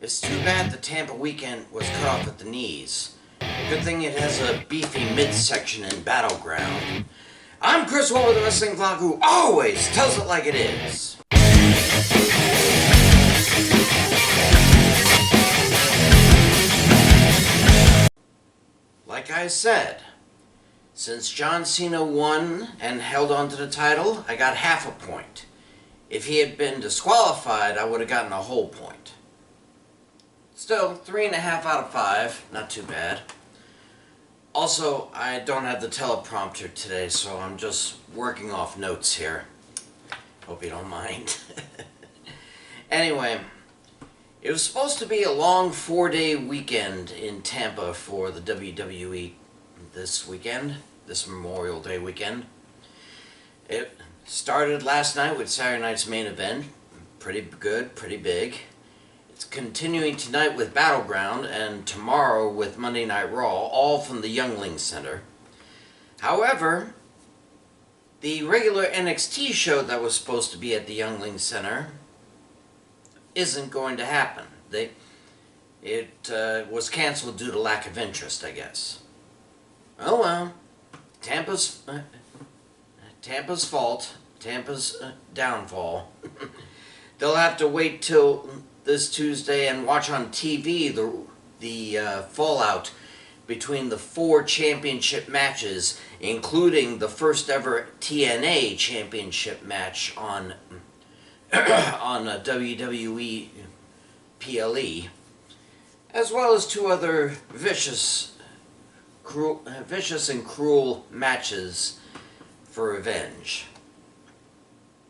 It's too bad the Tampa weekend was cut off at the knees. Good thing it has a beefy midsection in Battleground. I'm Chris Wolvie, the wrestling vlog who always tells it like it is. Like I said, since John Cena won and held on to the title, I got half a point. If he had been disqualified, I would have gotten a whole point. Still, 3.5 out of 5, not too bad. Also, I don't have the teleprompter today, so I'm just working off notes here. Hope you don't mind. Anyway, it was supposed to be a long 4-day weekend in Tampa for the WWE this weekend, this Memorial Day weekend. It started last night with Saturday night's main event. Pretty good, pretty big. It's continuing tonight with Battleground and tomorrow with Monday Night Raw, all from the Youngling Center. However, the regular NXT show that was supposed to be at the Youngling Center isn't going to happen. It was canceled due to lack of interest, I guess. Oh well, Tampa's fault, Tampa's downfall. They'll have to wait till this Tuesday and watch on TV the fallout between the 4 championship matches, including the first ever TNA championship match on WWE PLE, as well as 2 other vicious and cruel matches for revenge.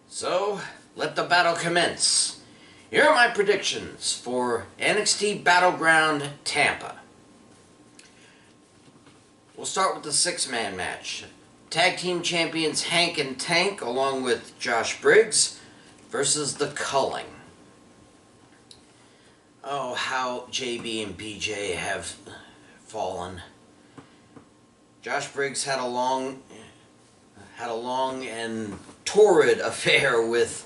So, let the battle commence. Here are my predictions for NXT Battleground Tampa. We'll start with the 6-man match. Tag Team Champions Hank and Tank, along with Josh Briggs, versus The Culling. Oh, how JB and BJ have fallen. Josh Briggs had a long and torrid affair with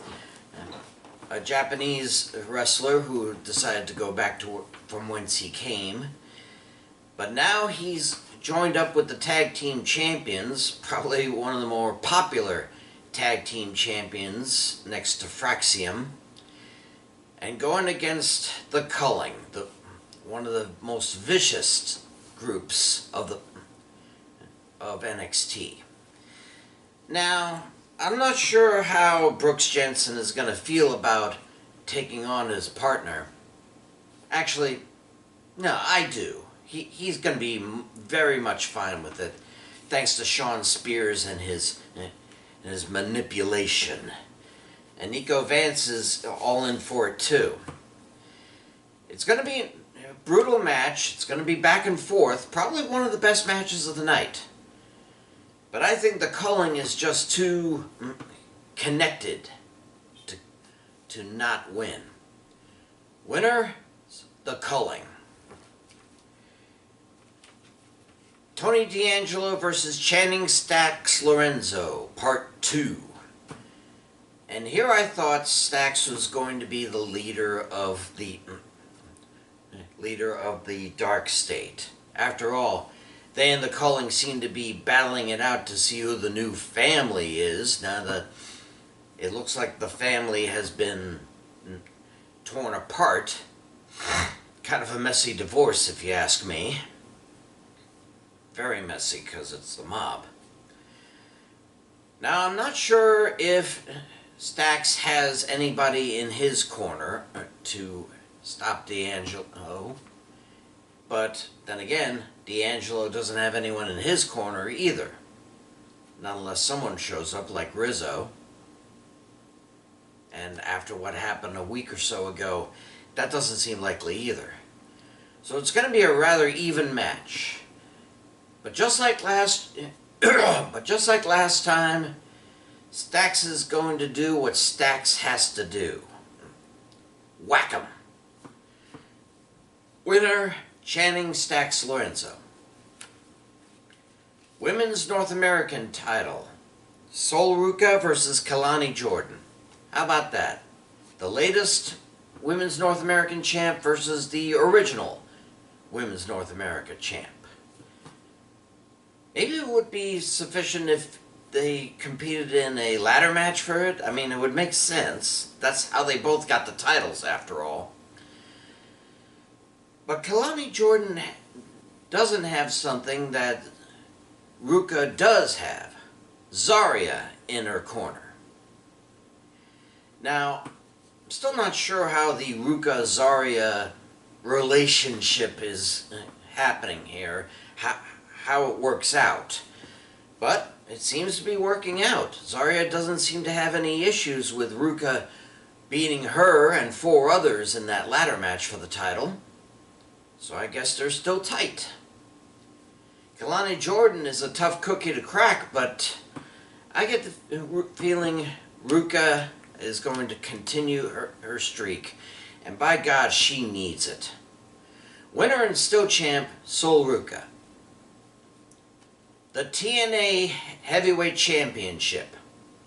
a Japanese wrestler who decided to go back to from whence he came. But now he's joined up with the Tag Team Champions, probably one of the more popular Tag Team Champions next to Fraxium, and going against the Culling, one of the most vicious groups of NXT. Now, I'm not sure how Brooks Jensen is going to feel about taking on his partner. Actually, no, I do. He's going to be very much fine with it, thanks to Shawn Spears and his manipulation. And Nico Vance is all in for it too. It's going to be a brutal match. It's going to be back and forth. Probably one of the best matches of the night. But I think the Culling is just too connected to not win. Winner, the Culling. Tony D'Angelo versus Channing Stacks Lorenzo, Part 2. And here I thought Stacks was going to be the leader of the Dark State. After all, they and the Culling seem to be battling it out to see who the new family is. Now it looks like the family has been torn apart. Kind of a messy divorce, if you ask me. Very messy, because it's the mob. Now, I'm not sure if Stacks has anybody in his corner to stop D'Angelo. But then again, D'Angelo doesn't have anyone in his corner either. Not unless someone shows up like Rizzo. And after what happened a week or so ago, that doesn't seem likely either. So it's going to be a rather even match. But just like last time, Stacks is going to do what Stacks has to do. Whack 'em. Winner, Channing Stacks Lorenzo. Women's North American title. Sol Ruca versus Kalani Jordan. How about that? The latest Women's North American champ versus the original Women's North America champ. Maybe it would be sufficient if they competed in a ladder match for it. I mean, it would make sense. That's how they both got the titles, after all. But Kelani Jordan doesn't have something that Ruka does have. Zarya in her corner. Now, I'm still not sure how the Ruka-Zarya relationship is happening here. How it works out. But it seems to be working out. Zarya doesn't seem to have any issues with Ruka beating her and 4 others in that ladder match for the title. So I guess they're still tight. Kelani Jordan is a tough cookie to crack, but I get the feeling Ruka is going to continue her streak. And by God, she needs it. Winner and still champ, Sol Ruka. The TNA Heavyweight Championship.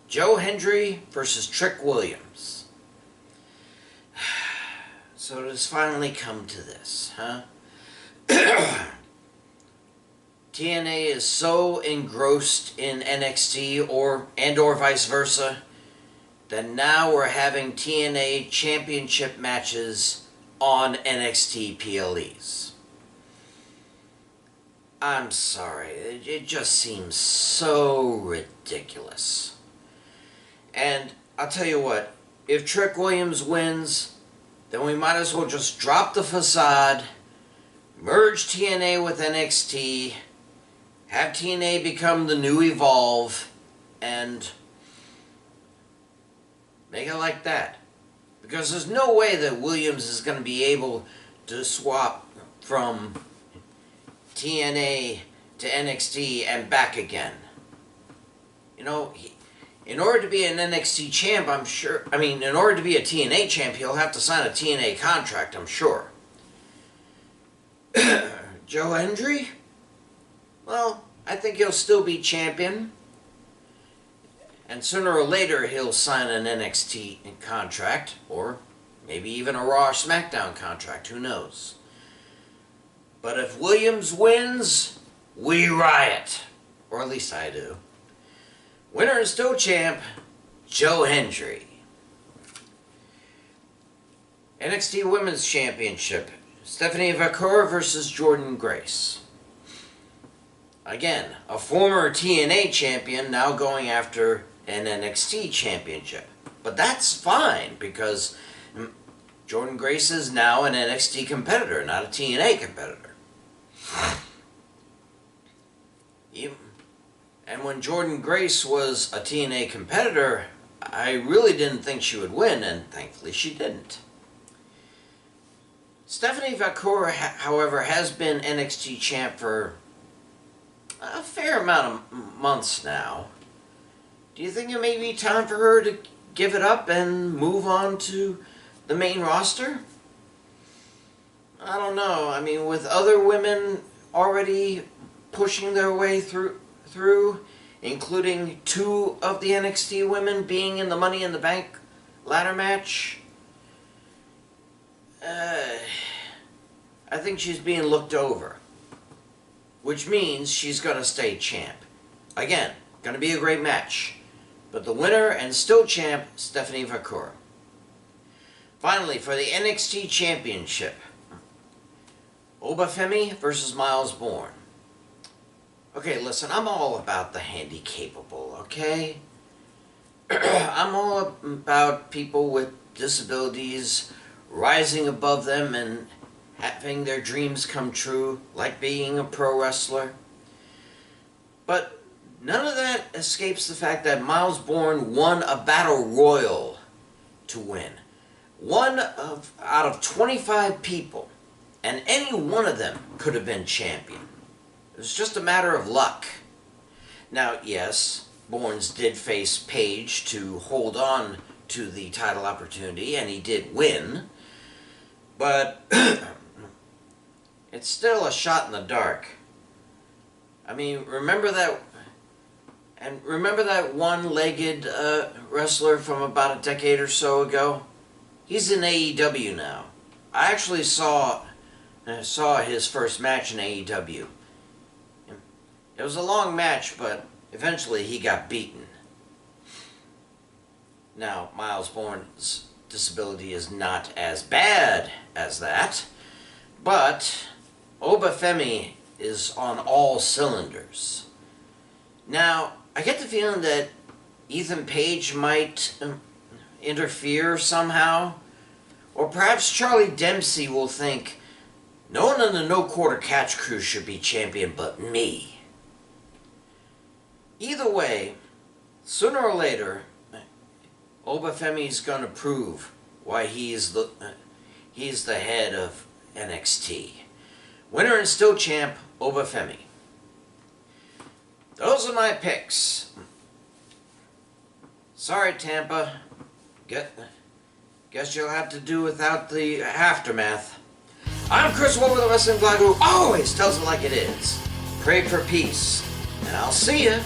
Joe Hendry versus Trick Williams. So it has finally come to this, huh? TNA is so engrossed in NXT or vice versa that now we're having TNA championship matches on NXT PLEs. I'm sorry, it just seems so ridiculous. And I'll tell you what, if Trick Williams wins, then we might as well just drop the facade, merge TNA with NXT, have TNA become the new Evolve, and make it like that. Because there's no way that Williams is going to be able to swap from TNA to NXT and back again. You know, in order to be an NXT champ, in order to be a TNA champ, he'll have to sign a TNA contract, I'm sure. Joe Hendry? Well, I think he'll still be champion. And sooner or later, he'll sign an NXT contract, or maybe even a Raw or SmackDown contract, who knows. But if Williams wins, we riot. Or at least I do. Winner and still champ, Joe Hendry. NXT Women's Championship, Stephanie Vaquer versus Jordynne Grace. Again, a former TNA champion now going after an NXT championship. But that's fine, because Jordynne Grace is now an NXT competitor, not a TNA competitor. And when Jordynne Grace was a TNA competitor, I really didn't think she would win, and thankfully she didn't. Stephanie Vaquer, however, has been NXT champ for a fair amount of months now. Do you think it may be time for her to give it up and move on to the main roster? I don't know. I mean, with other women already pushing their way through, including 2 of the NXT women being in the Money in the Bank ladder match, I think she's being looked over. Which means she's going to stay champ. Again, going to be a great match. But the winner and still champ, Stephanie Vaquer. Finally, for the NXT Championship, Obafemi versus Miles Bourne. Okay, listen, I'm all about the handy-capable, okay? I'm all about people with disabilities rising above them and having their dreams come true, like being a pro wrestler. But none of that escapes the fact that Miles Bourne won a battle royal to win. One out of 25 people, and any one of them could have been champion. It was just a matter of luck. Now, yes, Bourne's did face Page to hold on to the title opportunity, and he did win. But it's still a shot in the dark. I mean, remember that one-legged wrestler from about a decade or so ago? He's in AEW now. I actually saw his first match in AEW. It was a long match, but eventually he got beaten. Now, Miles Bourne's disability is not as bad as that, but Obafemi is on all cylinders. Now, I get the feeling that Ethan Page might interfere somehow, or perhaps Charlie Dempsey will think, no one in the No Quarter Catch crew should be champion but me. Either way, sooner or later, Obafemi's gonna prove why he's the head of NXT. Winner and still champ, Obafemi. Those are my picks. Sorry, Tampa. Guess you'll have to do without the aftermath. I'm Chris Wolvie, the wrestling blog who always tells it like it is. Pray for peace, and I'll see you